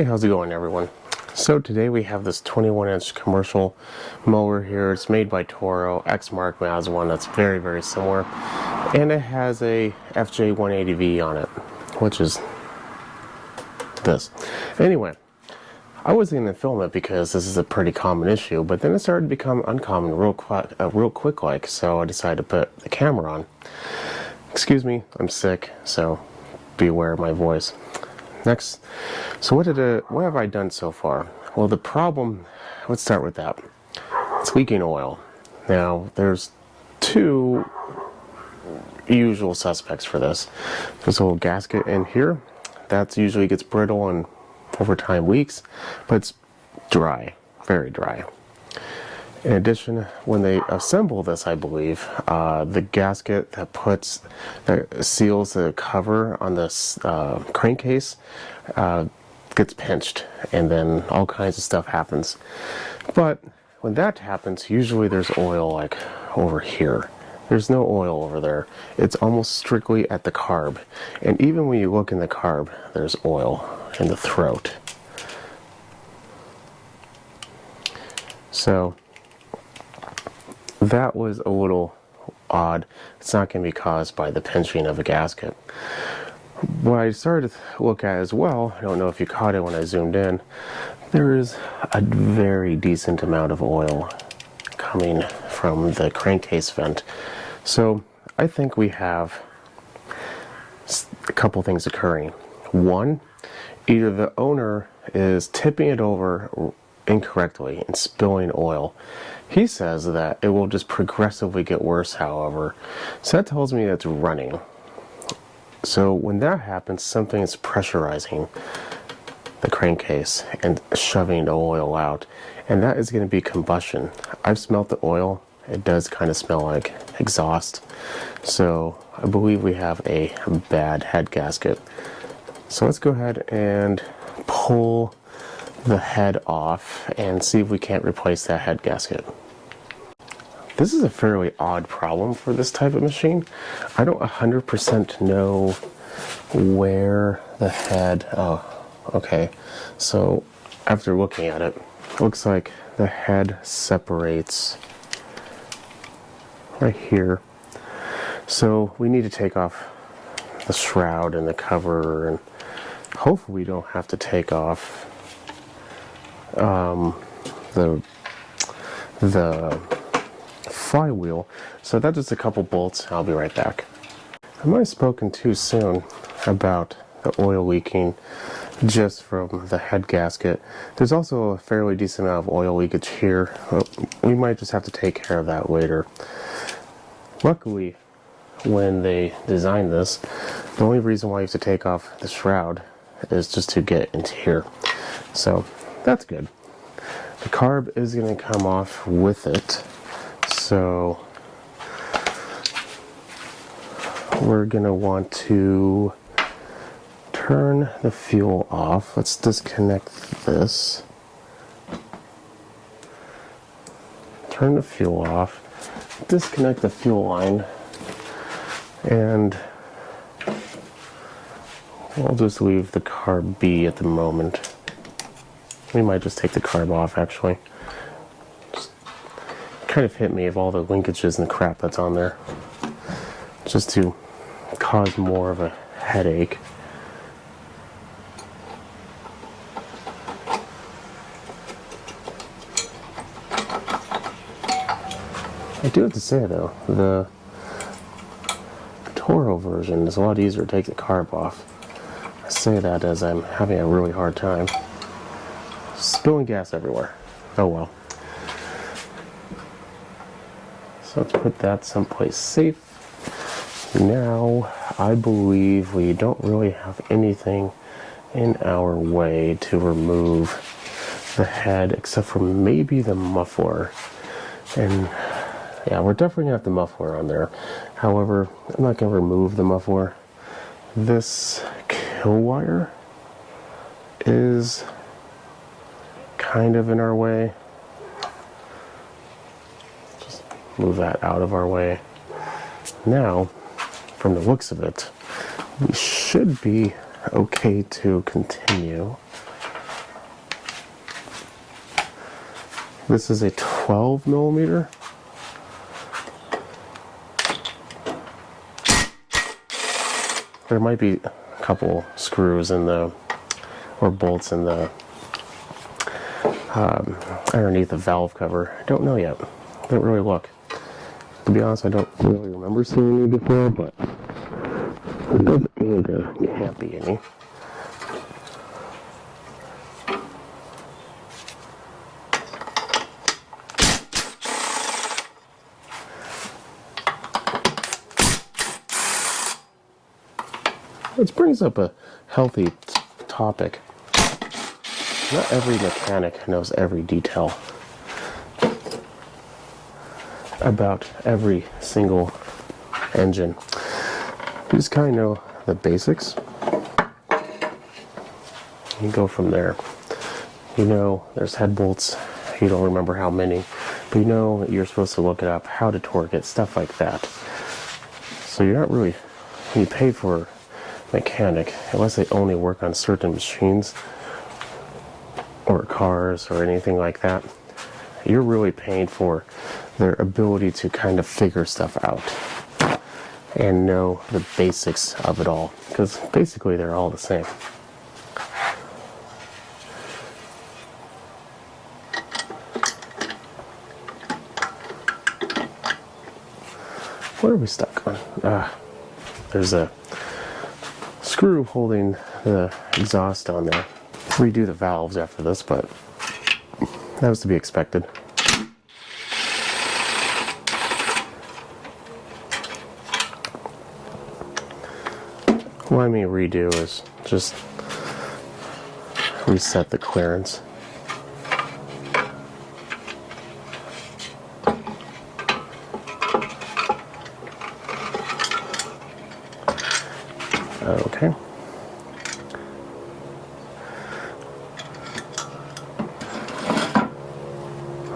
Hey, how's it going, everyone? So today we have this 21-inch commercial mower here. It's made by Toro. Xmark has one that's very, very similar. And it has a FJ180V on it, which is this. Anyway, I wasn't going to film it because this is a pretty common issue, but then it started to become uncommon real quick like, so I decided to put the camera on. Excuse me, I'm sick, so be aware of my voice. Next, so what have I done so far? Well, the problem, let's start with that. It's leaking oil. Now, there's two usual suspects for this. There's a little gasket in here. That usually gets brittle and over time leaks, but it's dry, very dry. In addition, when they assemble this, I believe, the gasket that seals the cover on this crankcase gets pinched, and then all kinds of stuff happens. But when that happens, usually there's oil like over here. There's no oil over there. It's almost strictly at the carb. And even when you look in the carb, there's oil in the throat. So that was a little odd. It's not going to be caused by the pinching of a gasket. What I started to look at as well, I don't know if you caught it when I zoomed in, there is a very decent amount of oil coming from the crankcase vent. So I think we have a couple things occurring. One, either the owner is tipping it over incorrectly and spilling oil. He says that it will just progressively get worse, however. So that tells me it's running. So when that happens, something is pressurizing the crankcase and shoving the oil out. And that is going to be combustion. I've smelt the oil. It does kind of smell like exhaust. So I believe we have a bad head gasket. So let's go ahead and pull the head off and see if we can't replace that head gasket. This is a fairly odd problem for this type of machine. I don't 100% know where the head, okay. So after looking at it, looks like the head separates right here. So we need to take off the shroud and the cover, and hopefully we don't have to take off the flywheel. So that's just a couple bolts. I'll be right back. I might have spoken too soon about the oil leaking just from the head gasket. There's also a fairly decent amount of oil leakage here. We might just have to take care of that later. Luckily, when they designed this, the only reason why you have to take off the shroud is just to get into here. So that's good. The carb is going to come off with it. So we're going to want to turn the fuel off. Let's disconnect this. Turn the fuel off. Disconnect the fuel line. And we'll just leave the carb be at the moment. We might just take the carb off, actually. Just kind of hit me of all the linkages and crap that's on there, just to cause more of a headache. I do have to say though, the Toro version is a lot easier to take the carb off. I say that as I'm having a really hard time. Spilling gas everywhere. Oh well. So let's put that someplace safe. Now, I believe we don't really have anything in our way to remove the head, except for maybe the muffler. And yeah, we're definitely gonna have the muffler on there. However, I'm not gonna remove the muffler. This kill wire is kind of in our way. Just move that out of our way. Now, from the looks of it, we should be okay to continue. This is a 12 millimeter. There might be a couple screws in the, or bolts in the, underneath the valve cover. I don't know yet. I didn't really look. To be honest, I don't really remember seeing any before, but it doesn't mean there can't be any. Which brings up a healthy topic. Not every mechanic knows every detail about every single engine. You just kind of know the basics. You go from there. You know there's head bolts. You don't remember how many, but you know that you're supposed to look it up, how to torque it, stuff like that. So you're not really, when you pay for a mechanic, unless they only work on certain machines or cars or anything like that, you're really paying for their ability to kind of figure stuff out and know the basics of it all, because basically they're all the same. What are we stuck on? There's a screw holding the exhaust on there. Redo the valves after this, but that was to be expected. What I mean redo is just reset the clearance. Okay.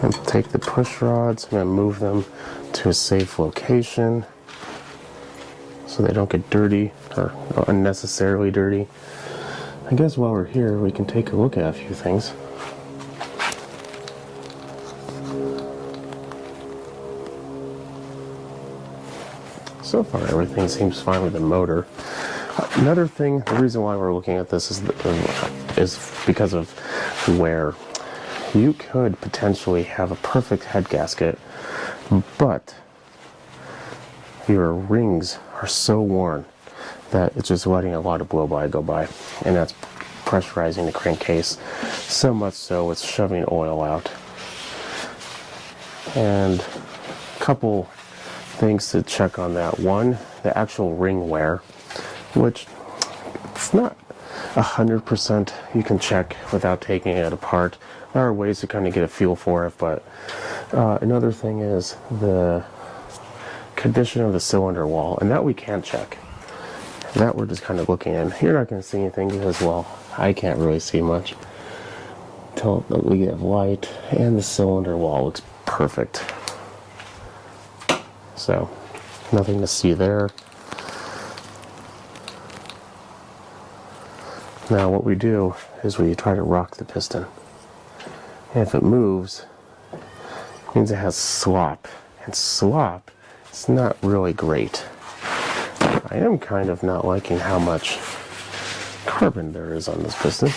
And take the push rods and then move them to a safe location so they don't get dirty or unnecessarily dirty. I guess while we're here, we can take a look at a few things. So far, everything seems fine with the motor. Another thing, the reason why we're looking at this is because of wear. You could potentially have a perfect head gasket, but your rings are so worn that it's just letting a lot of blow-by go by, and that's pressurizing the crankcase so much so it's shoving oil out. And a couple things to check on that. One, the actual ring wear, which it's not 100% you can check without taking it apart. There are ways to kind of get a feel for it, but another thing is the condition of the cylinder wall, and that we can check. That we're just kind of looking in. You're not going to see anything because, well, I can't really see much until we get light, and the cylinder wall looks perfect. So, nothing to see there. Now what we do is we try to rock the piston. And if it moves, it means it has slop. And slop is not really great. I am kind of not liking how much carbon there is on this piston.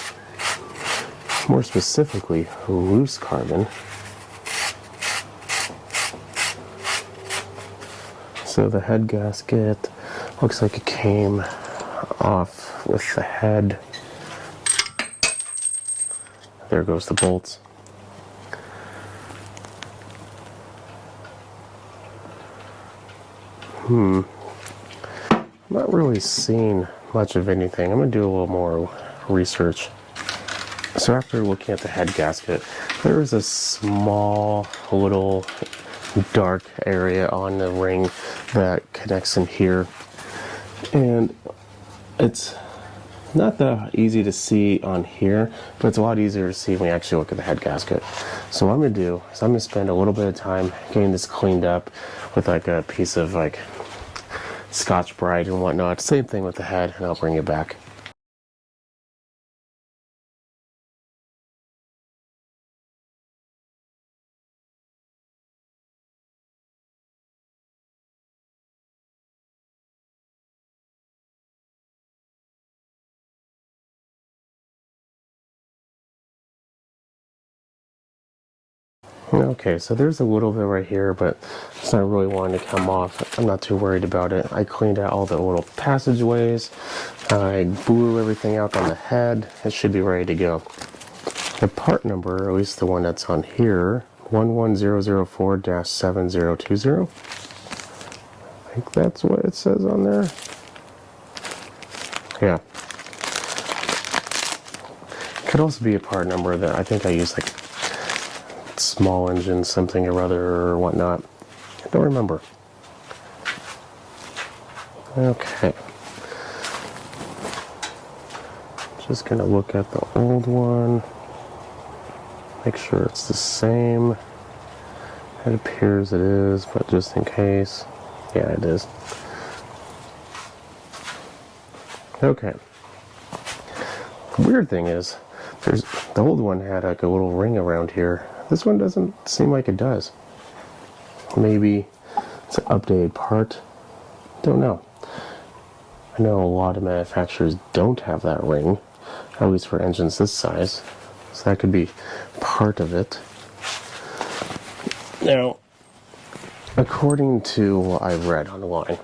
More specifically, loose carbon. So the head gasket looks like it came off with the head. There goes the bolts. I'm not really seeing much of anything. I'm going to do a little more research. So after looking at the head gasket, there is a small little dark area on the ring that connects in here. And it's not that easy to see on here, but it's a lot easier to see when we actually look at the head gasket. So what I'm going to do is I'm going to spend a little bit of time getting this cleaned up with like a piece of like Scotch-Brite and whatnot. Same thing with the head, and I'll bring it back. Okay, so there's a little bit right here, but it's not really wanting to come off. I'm not too worried about it. I cleaned out all the little passageways. I blew everything out on the head. It should be ready to go. The part number, or at least the one that's on here, 11004-7020. I think that's what it says on there. Yeah. Could also be a part number that I think I used like small engine something or other or whatnot. I don't remember. Okay. Just gonna look at the old one. Make sure it's the same. It appears it is, but just in case. Yeah, it is. Okay. The weird thing is, the old one had like a little ring around here. This one doesn't seem like it does. Maybe it's an updated part. Don't know. I know a lot of manufacturers don't have that ring, at least for engines this size. So that could be part of it. Now, according to what I read online,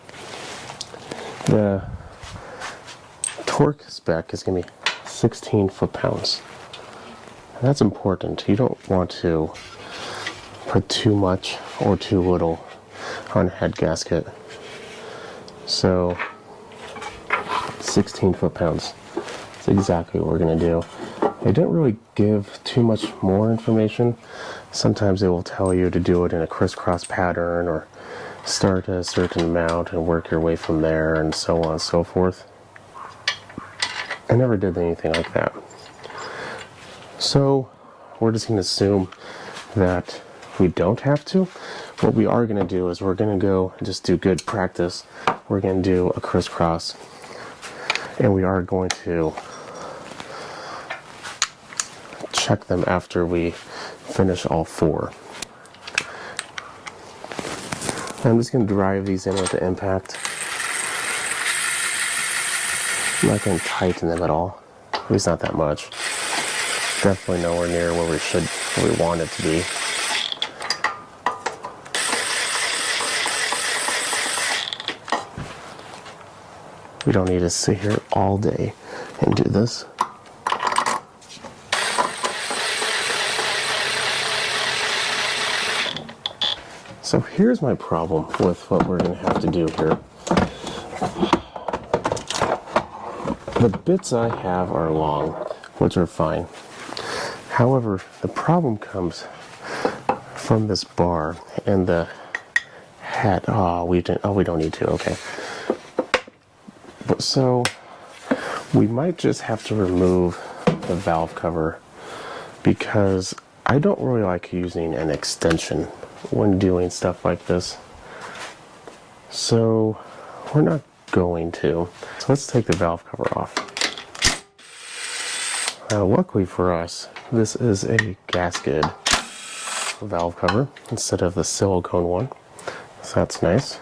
the torque spec is going to be 16 foot-pounds. That's important. You don't want to put too much or too little on a head gasket. So 16 foot-pounds. That's exactly what we're going to do. They didn't really give too much more information. Sometimes they will tell you to do it in a crisscross pattern or start at a certain amount and work your way from there and so on and so forth. I never did anything like that. So we're just going to assume that we don't have to. What we are going to do is we're going to go and just do good practice. We're going to do a crisscross, and we are going to check them after we finish all four. I'm just going to drive these in with the impact. I'm not going to tighten them at all. At least not that much. Definitely nowhere near where we want it to be. We don't need to sit here all day and do this. So here's my problem with what we're going to have to do here. The bits I have are long, which are fine. However, the problem comes from this bar and the head. We don't need to. Okay. But so we might just have to remove the valve cover because I don't really like using an extension when doing stuff like this. So we're not going to. So let's take the valve cover off. Now, luckily for us, this is a gasketed valve cover instead of the silicone one. So that's nice.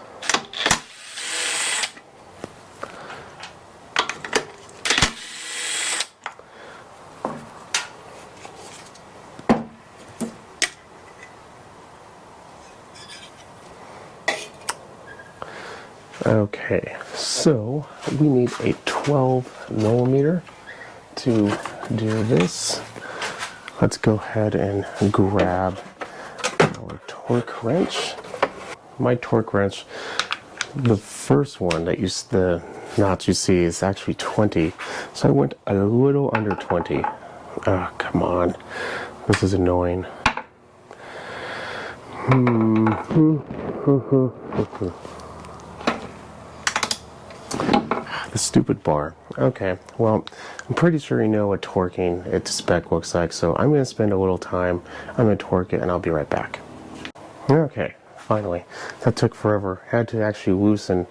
Okay, so we need a 12 millimeter to do this. Let's go ahead and grab our torque wrench. My torque wrench, the first one that the notch you see is actually 20. So I went a little under 20. Oh, come on. This is annoying. The stupid bar. Okay, well, I'm pretty sure you know what torquing its spec looks like, so I'm going to spend a little time. I'm going to torque it, and I'll be right back. Okay, finally. That took forever. I had to actually loosen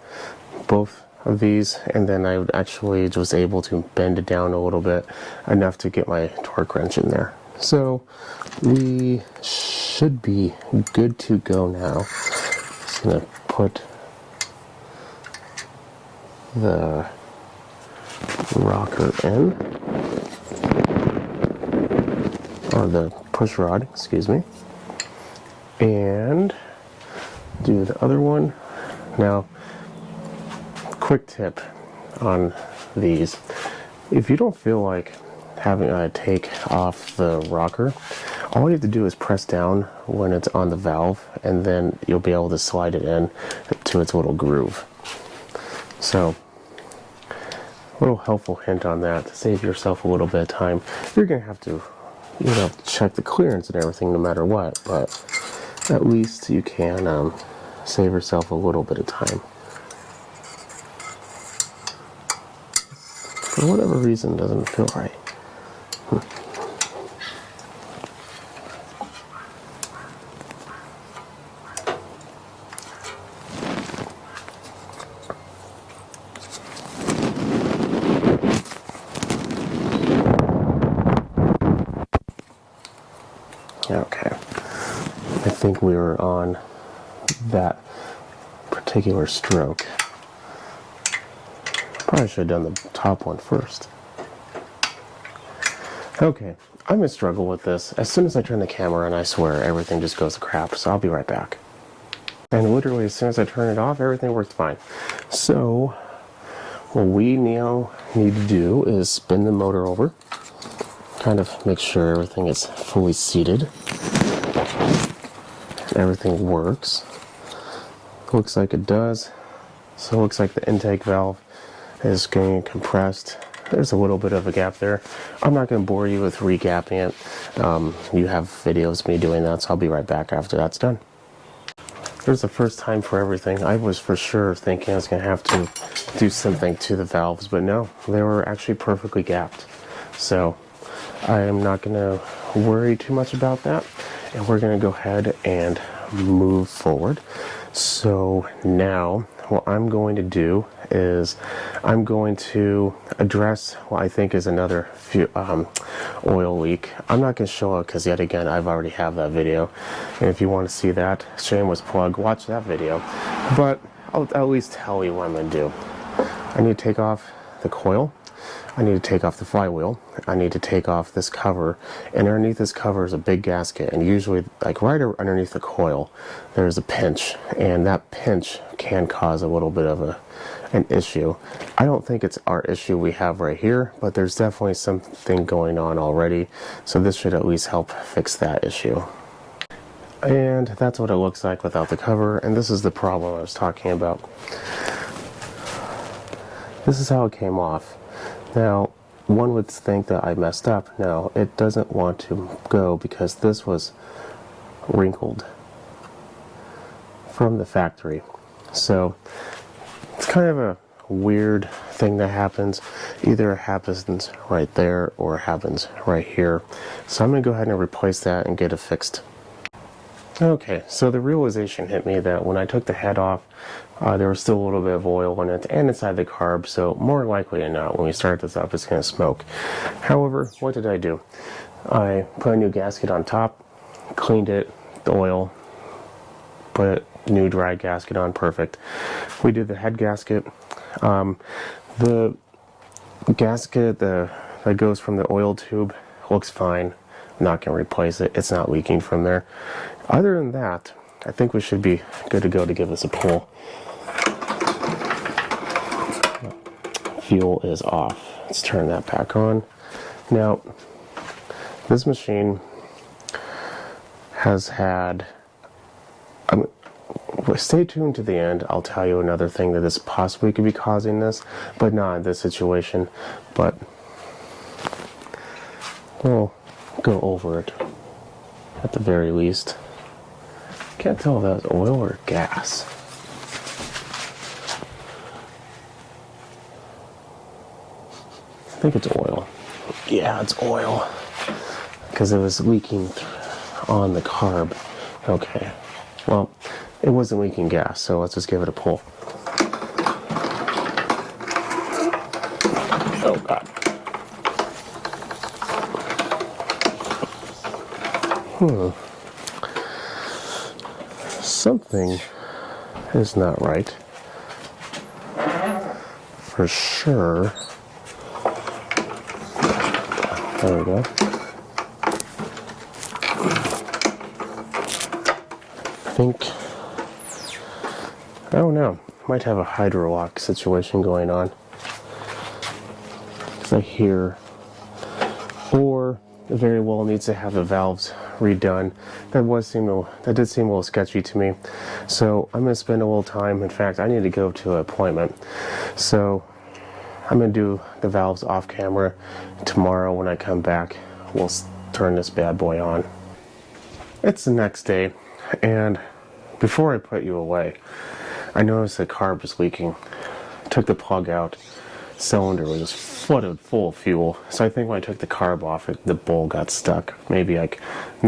both of these, and then I actually was able to bend it down a little bit, enough to get my torque wrench in there. So, we should be good to go now. Just going to put the rocker in, or the push rod, excuse me. and do the other one. Now, quick tip on these. If you don't feel like having to take off the rocker, all you have to do is press down when it's on the valve, and then you'll be able to slide it in to its little groove. So, a little helpful hint on that to save yourself a little bit of time. You're going to have to, check the clearance and everything no matter what, but at least you can save yourself a little bit of time. For whatever reason, it doesn't feel right. Okay, I think we were on that particular stroke. Probably should have done the top one first. Okay, I'm gonna struggle with this. As soon as I turn the camera on, I swear everything just goes to crap, so I'll be right back. And literally as soon as I turn it off, everything worked fine. So, what we now need to do is spin the motor over, kind of make sure everything is fully seated. Everything works. Looks like it does. So it looks like the intake valve is getting compressed. There's a little bit of a gap there. I'm not going to bore you with regapping it. You have videos of me doing that, so I'll be right back after that's done. There's the first time for everything. I was for sure thinking I was going to have to do something to the valves, but no, they were actually perfectly gapped. So I am not going to worry too much about that, and we're going to go ahead and move forward. So now what I'm going to do is I'm going to address what I think is another oil leak. I'm not going to show it because yet again I've already have that video, and if you want to see that, shameless plug, watch that video. But I'll at least tell you what I'm going to do. I need to take off the coil. I need to take off the flywheel. I need to take off this cover, and underneath this cover is a big gasket, and usually like right underneath the coil there's a pinch, and that pinch can cause a little bit of an issue. I don't think it's our issue we have right here, but there's definitely something going on already, so this should at least help fix that issue. And that's what it looks like without the cover, and this is the problem I was talking about. This is how it came off. Now, one would think that I messed up. No, it doesn't want to go because this was wrinkled from the factory. So, it's kind of a weird thing that happens. Either it happens right there or it happens right here. So I'm going to go ahead and replace that and get it fixed. Okay, so the realization hit me that when I took the head off, there was still a little bit of oil in it and inside the carb, so more likely than not, when we start this up, it's going to smoke. However, what did I do? I put a new gasket on top, cleaned it, the oil, put a new dry gasket on, perfect. We did the head gasket. The gasket that goes from the oil tube looks fine. I'm not going to replace it. It's not leaking from there. Other than that, I think we should be good to go to give this a pull. Fuel is off. Let's turn that back on. Now, this machine has had... stay tuned to the end. I'll tell you another thing that this possibly could be causing this, but not in this situation. But we'll go over it at the very least. Can't tell if that's oil or gas. I think it's oil. Yeah, it's oil. Because it was leaking on the carb. Okay. Well, it wasn't leaking gas, so let's just give it a pull. Oh, God. Something is not right. For sure. There we go. think, I don't know, might have a hydro lock situation going on. Because I hear, or it very well needs to have the valves redone. That did seem a little sketchy to me. So I'm gonna spend a little time. In fact, I need to go to an appointment. So I'm gonna do the valves off camera. Tomorrow when I come back, we'll turn this bad boy on. It's the next day, and before I put you away, I noticed the carb was leaking. Took the plug out. Cylinder was just flooded full of fuel. So I think when I took the carb off, the bowl got stuck. Maybe I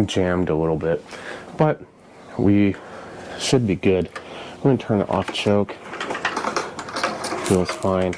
jammed a little bit. But we should be good. I'm going to turn it off choke. Feels fine.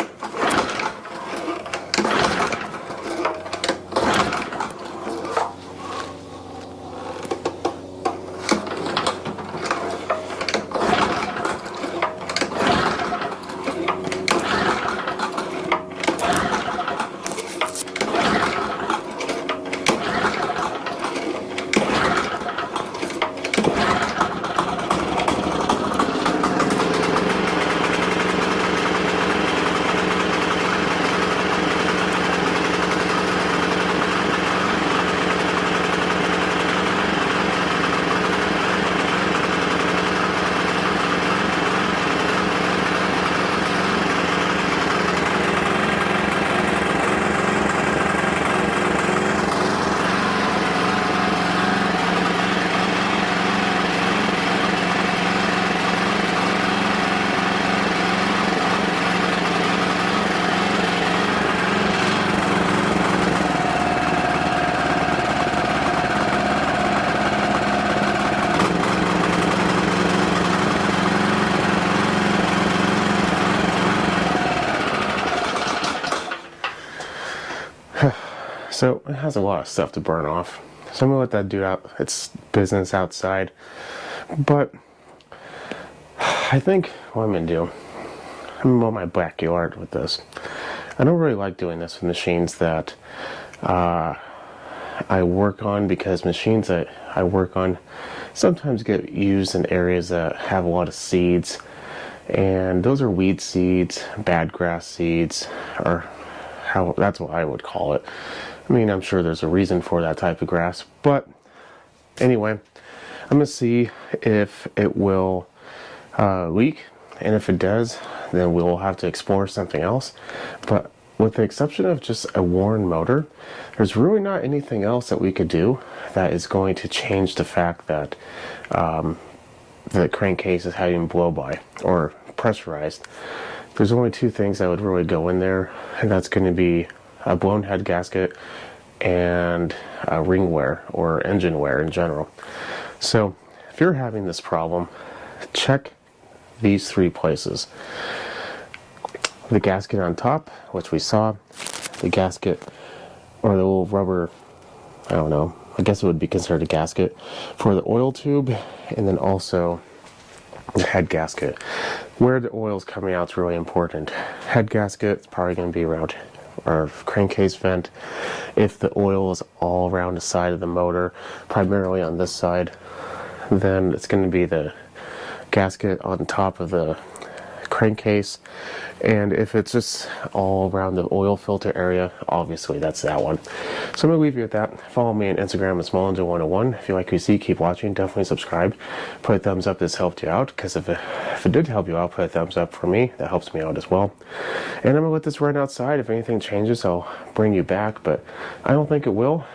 So it has a lot of stuff to burn off. So I'm gonna let that do out its business outside. But I think what I'm gonna do, I'm gonna mow my backyard with this. I don't really like doing this with machines that I work on, because machines that I work on sometimes get used in areas that have a lot of seeds, and those are weed seeds, bad grass seeds, or that's what I would call it. I mean, I'm sure there's a reason for that type of grass, but anyway, I'm gonna see if it will leak, and if it does, then we'll have to explore something else. But with the exception of just a worn motor, there's really not anything else that we could do that is going to change the fact that the crankcase is having blow-by or pressurized. There's only two things that would really go in there, and that's going to be a blown head gasket and ring wear or engine wear in general. So if you're having this problem, check these three places: the gasket on top, which we saw, the gasket or the little rubber, I don't know, I guess it would be considered a gasket for the oil tube, and then also the head gasket. Where the oil is coming out is really important. Head gasket is probably going to be around our crankcase vent. If the oil is all around the side of the motor, primarily on this side, then it's going to be the gasket on top of the crankcase. And if it's just all around the oil filter area, obviously that's that one. So I'm going to leave you with that. Follow me on Instagram at SmallEngine101. If you like what you see, keep watching. Definitely subscribe. Put a thumbs up if this helped you out, because if it did help you out, put a thumbs up for me. That helps me out as well. And I'm going to let this run outside. If anything changes, I'll bring you back, but I don't think it will.